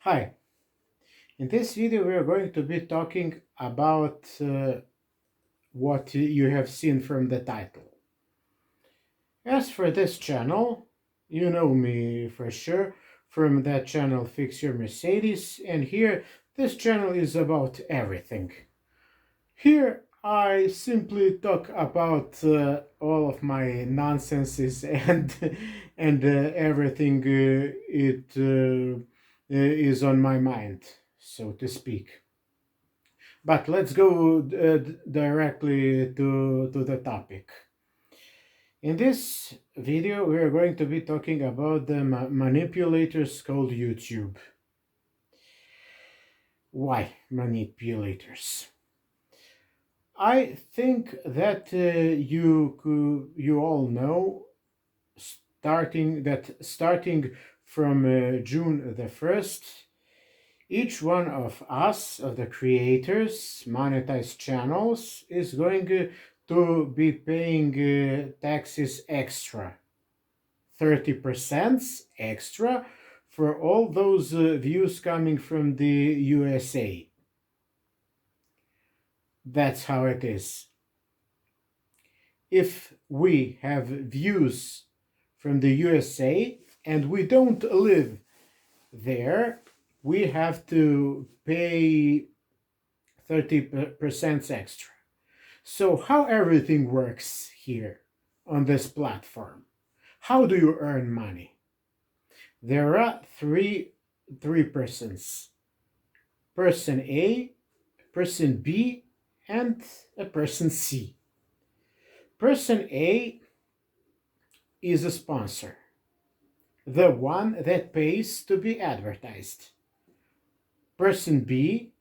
Hi, in this video we are going to be talking about what you have seen from the title. As for this channel, you know me for sure from that channel Fix Your Mercedes, and here this channel is about everything. Here I simply talk about all of my nonsenses and everything it is on my mind, so to speak. But let's go directly to the topic. In this video, we are going to be talking about the manipulators called YouTube. Why manipulators? I think that you all know starting from June the 1st, each one of us, of the creators, monetized channels, is going to be paying taxes extra, 30% extra for all those views coming from the USA. That's how it is. If we have views from the USA and we don't live there, we have to pay 30% extra. So how everything works here on this platform? How do you earn money? There are three persons. Person A, person B, and a person C. Person A is a sponsor, the one that pays to be advertised. Person B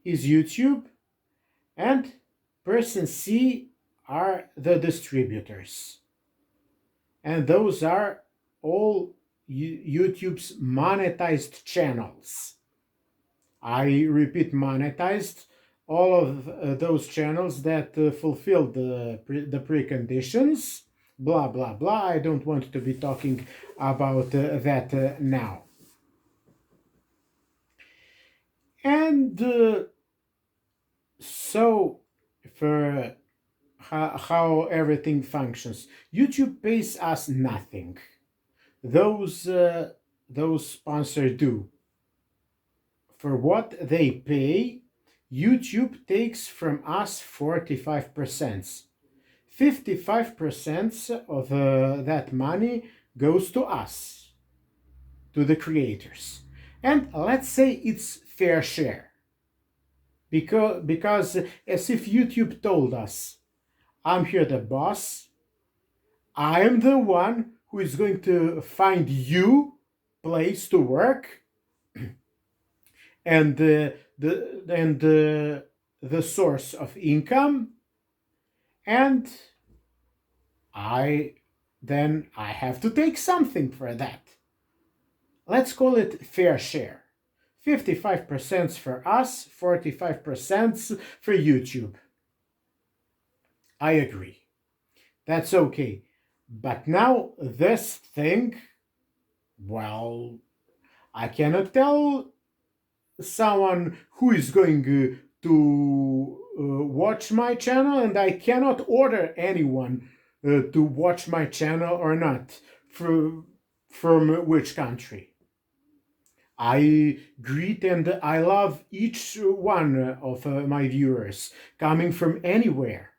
is YouTube, and person C are the distributors. And those are all YouTube's monetized channels. I repeat, monetized, all of those channels that fulfill the preconditions, blah, blah, blah. I don't want to be talking about that now. And so, for how everything functions, YouTube pays us nothing. Those sponsors do. For what they pay, YouTube takes from us 45%. 55% of that money goes to us, to the creators. And let's say it's fair share. Because as if YouTube told us, I'm here the boss, I am the one who is going to find you place to work, and the source of income, and I I have to take something for that. Let's call it fair share. 55% for us, 45% for YouTube. I agree. That's okay. But now this thing, well, I cannot tell someone who is going to watch my channel, and I cannot order anyone to watch my channel or not from which country. I greet and I love each one of my viewers coming from anywhere.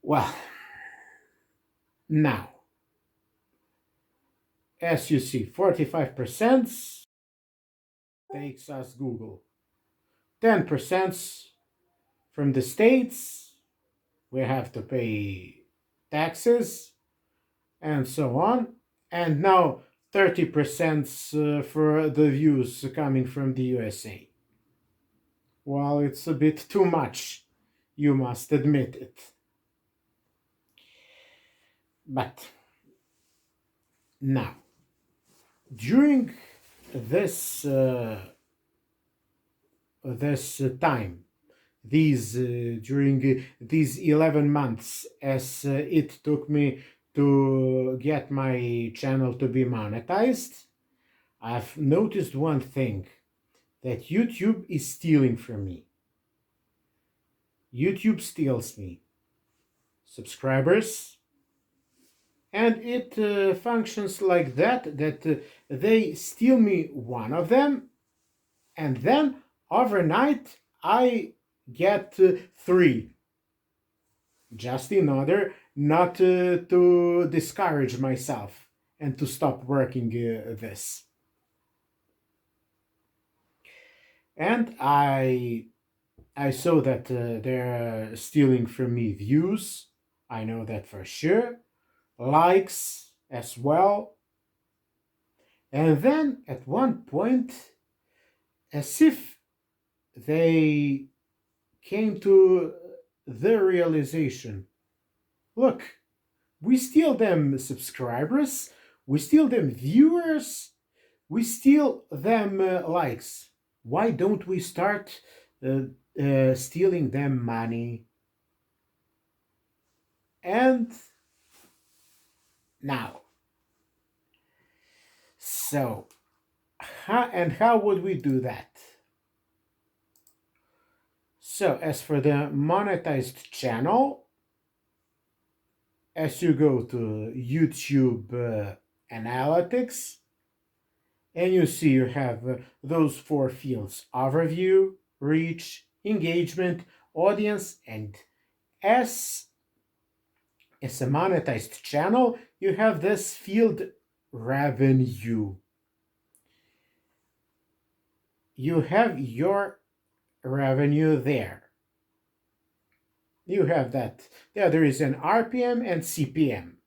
Well, now, as you see, 45% takes us Google, 10% from the States, we have to pay taxes and so on, and now 30% for the views coming from the USA. Well, it's a bit too much, you must admit it. But now, during this time, during these 11 months, as it took me to get my channel to be monetized, I've noticed one thing that YouTube is stealing from me. YouTube steals me subscribers, and it functions like that they steal me one of them, and then overnight I get three, just in order not to discourage myself and to stop working this. And I saw that they're stealing from me views. I know that for sure. Likes as well. And then at one point, as if they came to the realization, look, we steal them subscribers, we steal them viewers, we steal them likes. Why don't we start stealing them money? And now, so how would we do that? So as for the monetized channel, as you go to YouTube analytics, and you see you have those four fields: overview, reach, engagement, audience, and as a monetized channel, you have this field revenue. You have your revenue there. You have that. Yeah, there is an RPM and CPM.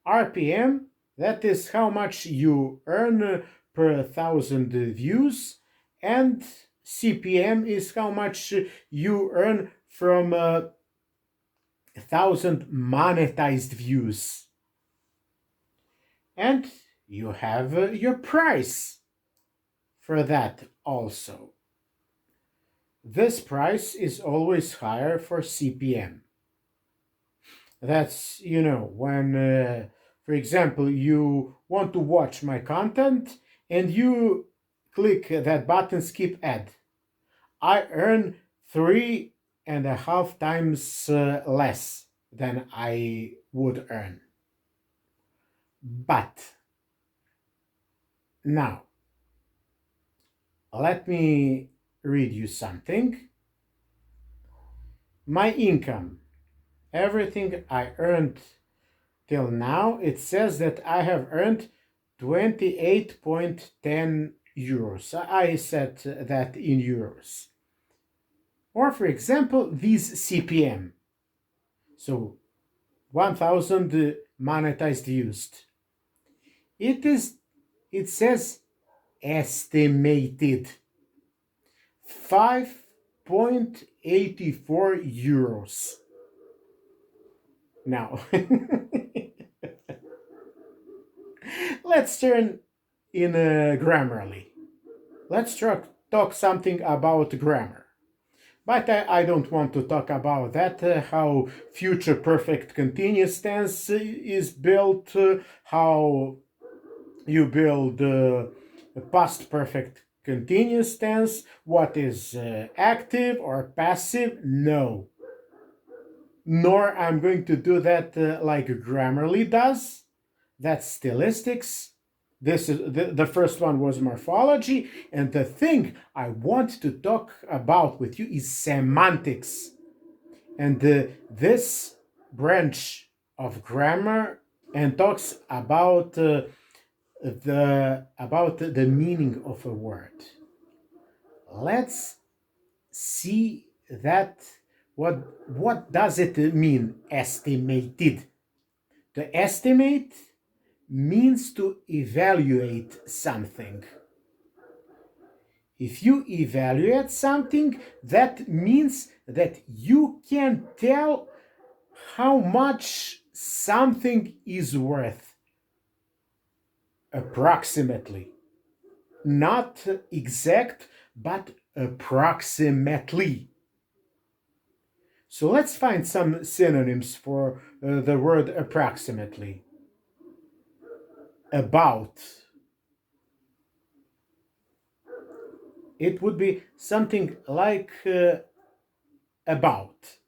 RPM, that is how much you earn per thousand views, and CPM is how much you earn from a thousand monetized views. And you have your price for that also. This price is always higher for CPM. That's, when, for example, you want to watch my content and you click that button, skip ad. I earn 3.5 times less than I would earn. But now, let me read you something. My income, everything I earned till now, it says that I have earned 28.10 euros. I said that in euros. Or for example, these CPM. So 1000 monetized used. It says estimated 5.84 euros. Now, let's turn in Grammarly. Let's talk something about grammar. But I don't want to talk about that, how future perfect continuous tense is built, how you build past perfect continuous tense, what is active or passive. No. Nor I'm going to do that like Grammarly does. That's stylistics. This is the first one was morphology, and the thing I want to talk about with you is semantics. And this branch of grammar and talks about the meaning of a word. Let's see that what does it mean, estimated? To estimate means to evaluate something. If you evaluate something, that means that you can tell how much something is worth, approximately. Not exact, but approximately. So let's find some synonyms for the word approximately. About, it would be something like about,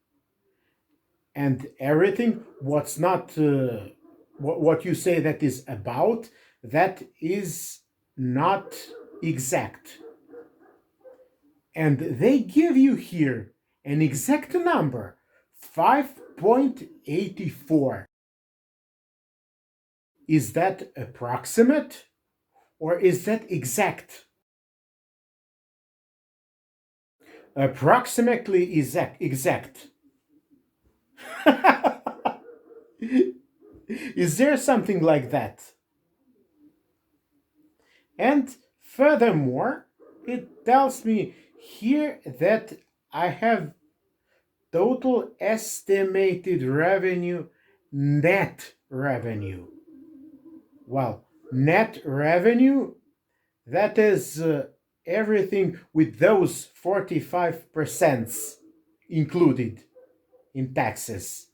and everything what's not what you say that is about, that is not exact. And they give you here an exact number, 5.84. Is that approximate or is that exact? Approximately exact. Is there something like that? And furthermore, it tells me here that I have total estimated revenue, net revenue. Well, net revenue, that is everything with those 45% included in taxes.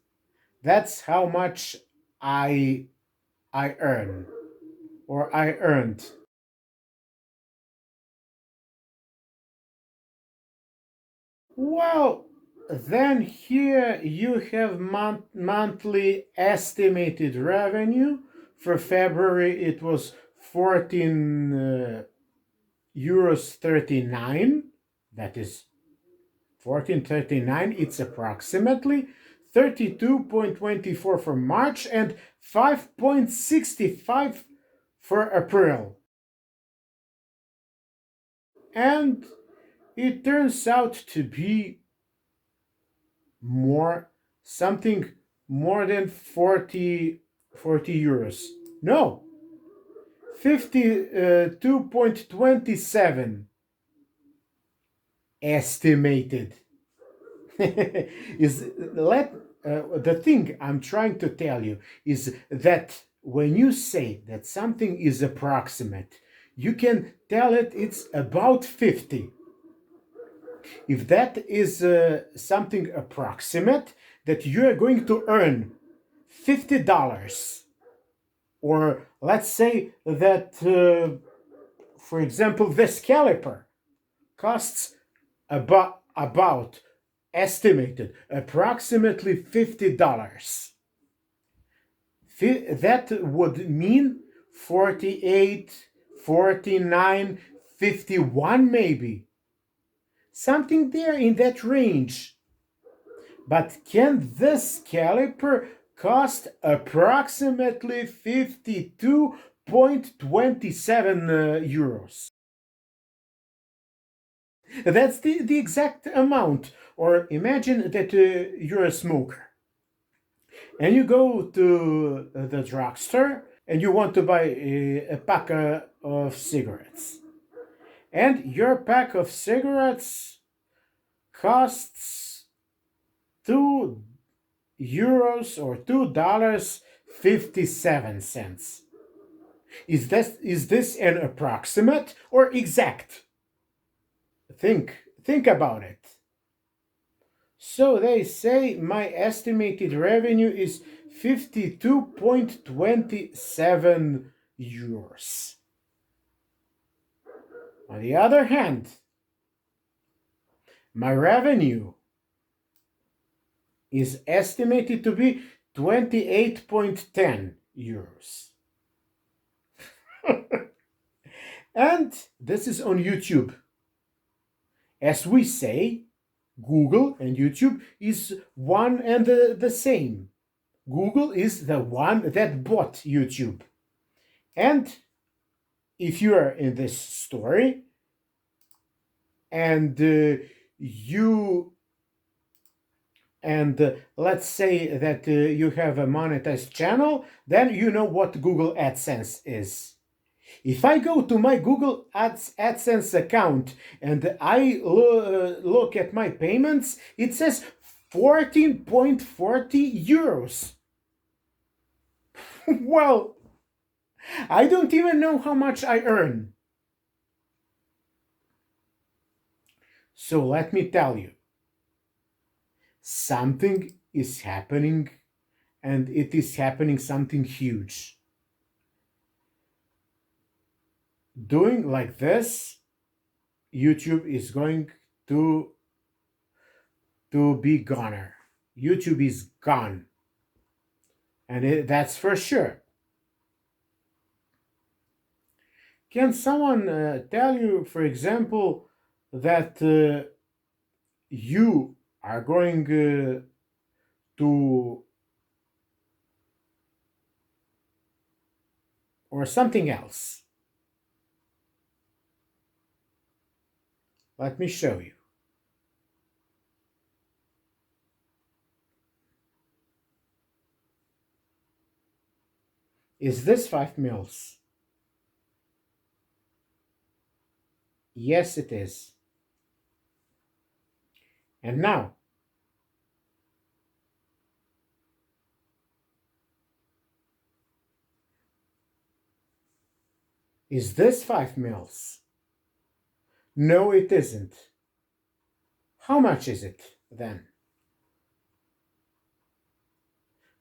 That's how much I I earn or I earned. Well, then here you have monthly estimated revenue. For February, it was 14 euros 39. That is 14.39. It's approximately 32.24 for March and 5.65 for April. And it turns out to be more, something more than 40 euros. No, 52.27 estimated. Is let The thing I'm trying to tell you is that when you say that something is approximate, you can tell it's about 50. If that is something approximate, that you are going to earn $50, or let's say that, for example, this caliper costs about estimated approximately $50. That would mean 48, 49, 51 maybe. Something there in that range. But can this caliper cost approximately 52.27 euros? That's the exact amount. Or imagine that you're a smoker and you go to the drugstore and you want to buy a pack of cigarettes. And your pack of cigarettes costs 2 euros or $2 57 cents. Is this an approximate or exact? Think about it. So they say my estimated revenue is 52.27 euros. On the other hand, my revenue is estimated to be 28.10 euros. And this is on YouTube. As we say, Google and YouTube is one and the same. Google is the one that bought YouTube. And if you are in this story and you and let's say that you have a monetized channel, then you know what Google AdSense is. If I go to my Google AdSense account and I look at my payments, it says 14.40 euros. Well, I don't even know how much I earn. So let me tell you, something is happening, and it is happening something huge. Doing like this YouTube is going to be goner. YouTube is gone, and that's for sure. Can someone tell you, for example, that you are going to, or something else? Let me show you. Is this 5 mils? Yes, it is. And now, is this 5 mils? No, it isn't. How much is it then?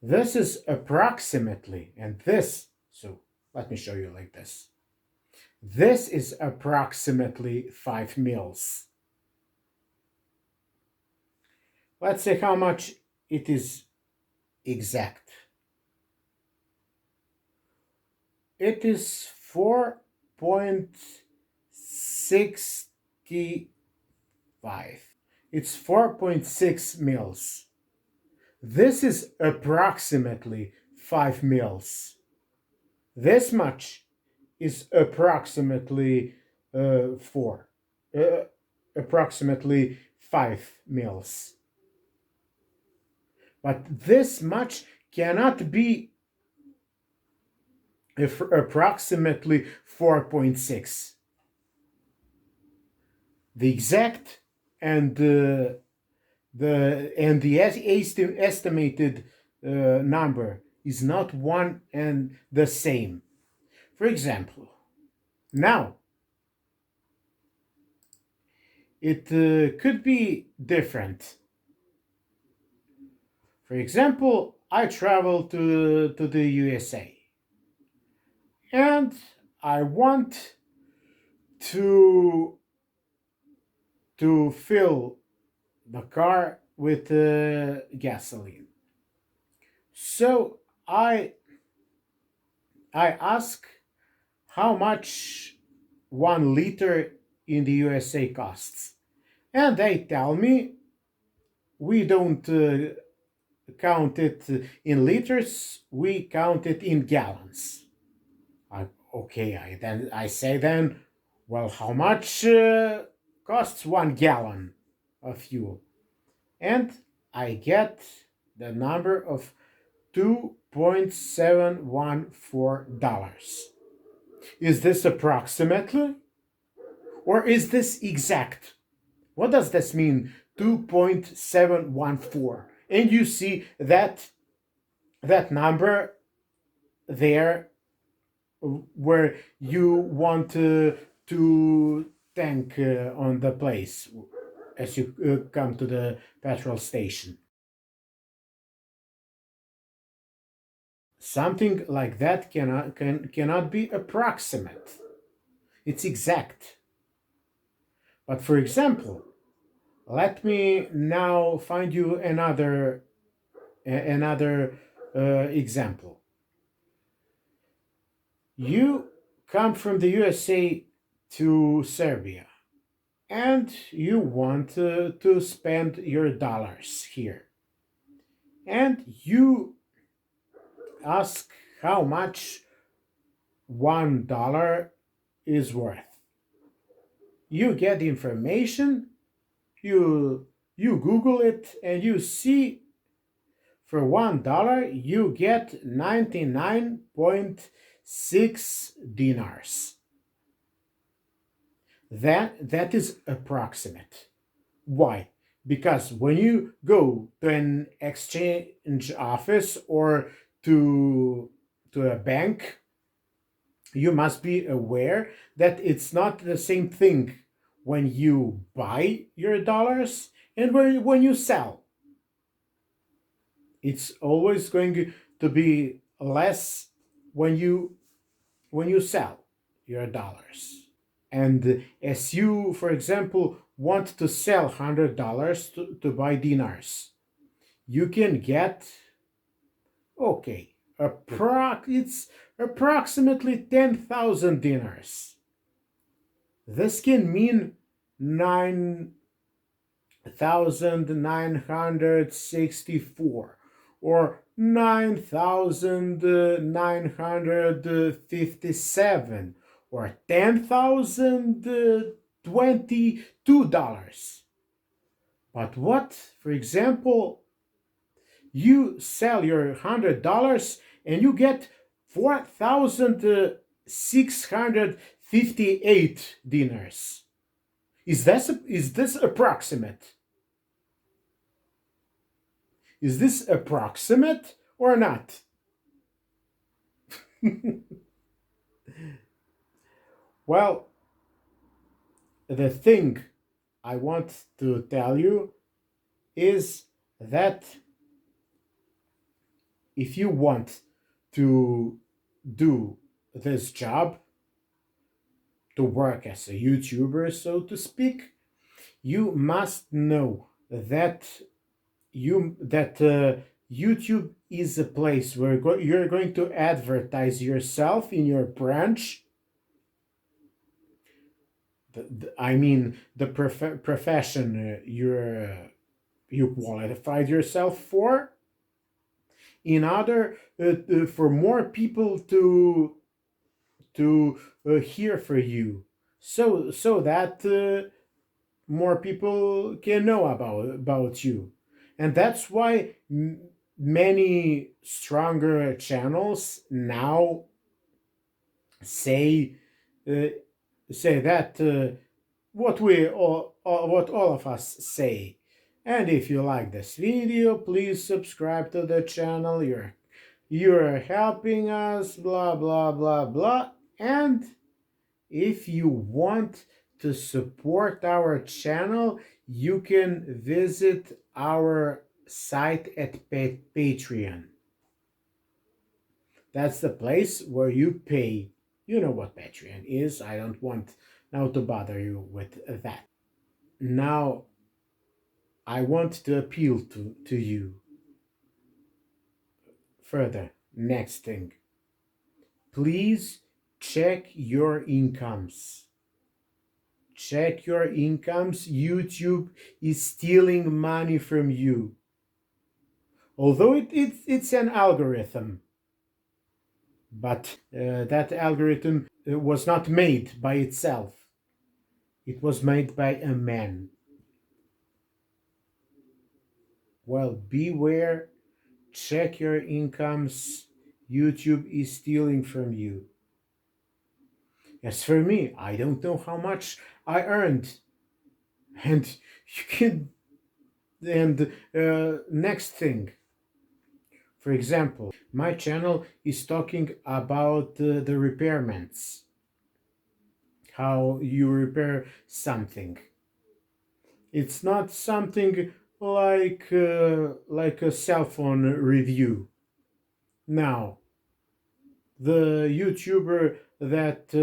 This is approximately, and this, so let me show you like this. This is approximately 5 mils. Let's say how much it is exact. It is 4.65. It's 4.6 mils. This is approximately 5 mils. This much is approximately 4, uh, approximately 5 mils. But this much cannot be approximately 4.6. The exact and the estimated number is not one and the same. For example, now it could be different. For example, I travel to the USA and I want to fill the car with gasoline. So I I ask how much 1 liter in the USA costs, and they tell me we don't count it in liters, we count it in gallons. Okay, I say then, well, how much costs 1 gallon of fuel? And I get the number of $2.714. Is this approximately or is this exact? What does this mean? 2.714. And you see that number there where you want to tank on the place as you come to the petrol station. Something like that cannot be approximate. It's exact. But for example, let me now find you another example. You come from the USA to Serbia and you want to spend your dollars here. And you ask how much $1 is worth. You get information, you Google it, and you see for $1 you get 99.6 dinars. That is approximate. Why? Because when you go to an exchange office or to a bank, you must be aware that it's not the same thing when you buy your dollars and when you sell. It's always going to be less when you sell your dollars. And as you, for example, want to sell $100 to buy dinars, you can get, okay, it's approximately 10,000 dinars. This can mean 9,964 or 9,957 or $10,022. But what, for example, you sell your $100 and you get 4,658 dinars. Is this approximate? Is this approximate or not? Well, the thing I want to tell you is that if you want to do this job, to work as a YouTuber, so to speak, you must know that YouTube is a place where you're going to advertise yourself in your branch. I mean, the profession you qualified yourself for, in order for more people to hear for you, so that more people can know about you. And that's why many stronger channels now say uh, say that what all of us say. And if you like this video, please subscribe to the channel. You're helping us, blah blah blah blah. And if you want to support our channel, you can visit our site at Patreon. That's the place where you pay. You know what Patreon is. I don't want now to bother you with that. Now, I want to appeal to you further. Next thing, please check your incomes. Check your incomes. YouTube is stealing money from you. Although it's an algorithm, but that algorithm was not made by itself. It was made by a man. Well, beware, check your incomes. YouTube is stealing from you. As for me, I don't know how much I earned. And you can. And next thing, for example, my channel is talking about the repairments, how you repair something. It's not something like a cell phone review. Now, the YouTuber that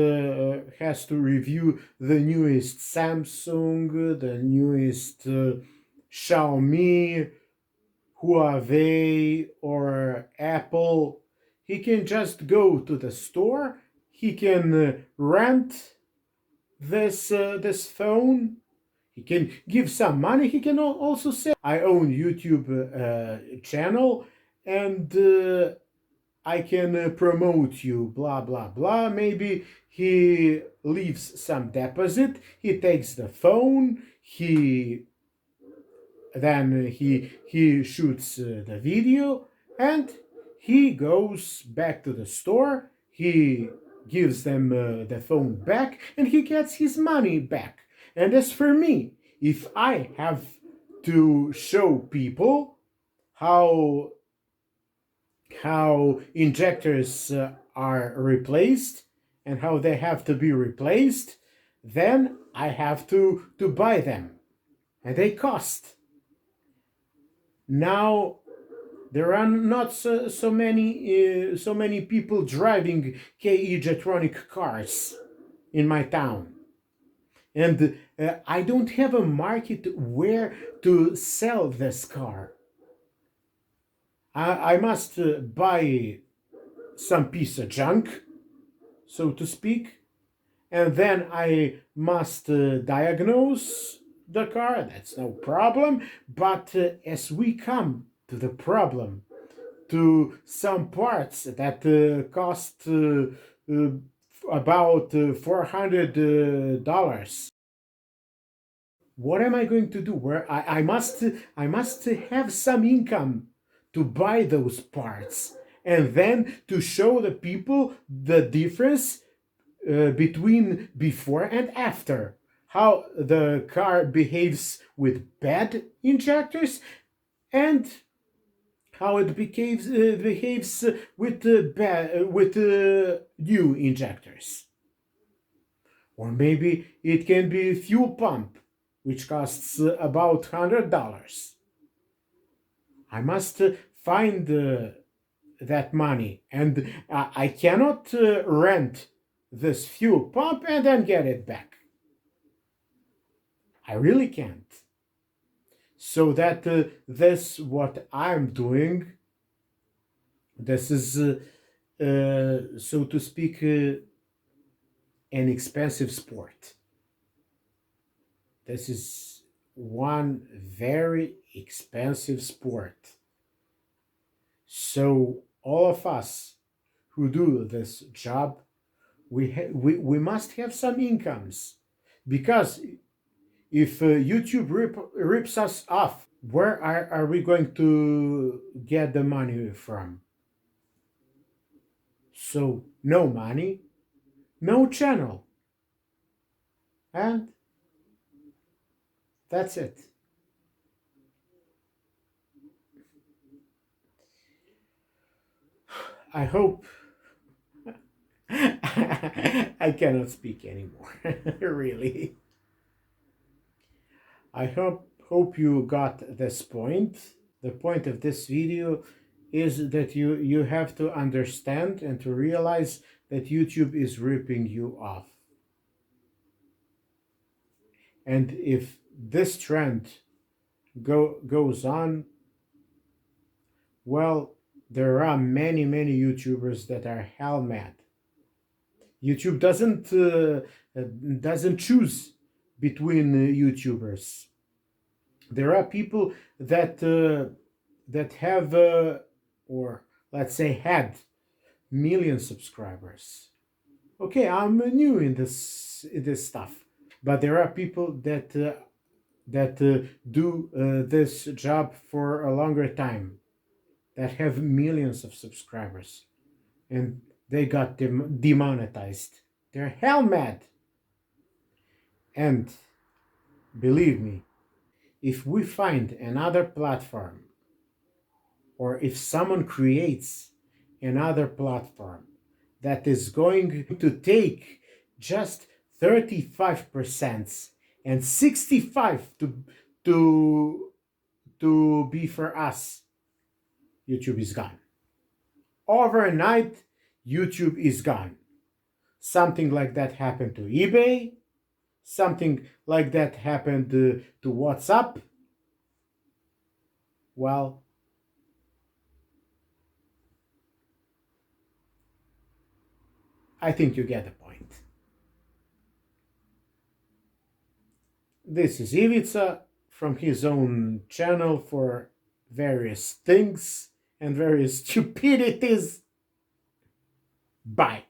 has to review the newest Samsung, the newest Xiaomi, Huawei, or Apple, he can just go to the store. He can rent this phone. He can give some money. He can also say, "I own YouTube channel, and I can promote you." Blah blah blah. Maybe he leaves some deposit. He takes the phone. He shoots the video, and he goes back to the store. He gives them the phone back, and he gets his money back. And as for me, if I have to show people how injectors are replaced and how they have to be replaced, then I have to buy them, and they cost. Now there are not so many people driving KE Jetronic cars in my town. and I don't have a market where to sell this car. I must buy some piece of junk, so to speak, and then I must diagnose the car. That's no problem. But as we come to the problem, to some parts that cost uh, about $400, what am I going to do? Where I must have some income to buy those parts, and then to show the people the difference between before and after, how the car behaves with bad injectors and how it behaves with new injectors. Or maybe it can be a fuel pump, which costs about $100. I must find that money, and I cannot rent this fuel pump and then get it back. I really can't. So that this what I'm doing. This is, so to speak, an expensive sport. This is one very expensive sport. So all of us who do this job, we must have some incomes, because if YouTube rips us off, where are we going to get the money from? So no money, no channel, and that's it. I hope I cannot speak anymore. Really. I hope you got this point. The point of this video is that you have to understand and to realize that YouTube is ripping you off. And if this trend goes on, well, there are many YouTubers that are hell mad. YouTube doesn't choose between YouTubers. There are people that have or let's say had million subscribers. Okay, I'm new in this stuff, but there are people that do this job for a longer time, that have millions of subscribers, and they got demonetized. They're hell mad. And believe me, if we find another platform, or if someone creates another platform that is going to take just 35% and 65 to to be for us, YouTube is gone. Overnight, YouTube is gone. Something like that happened to eBay. Something like that happened to WhatsApp. Well, I think you get the point. This is Ivica from his own channel for various things and various stupidities. Bye.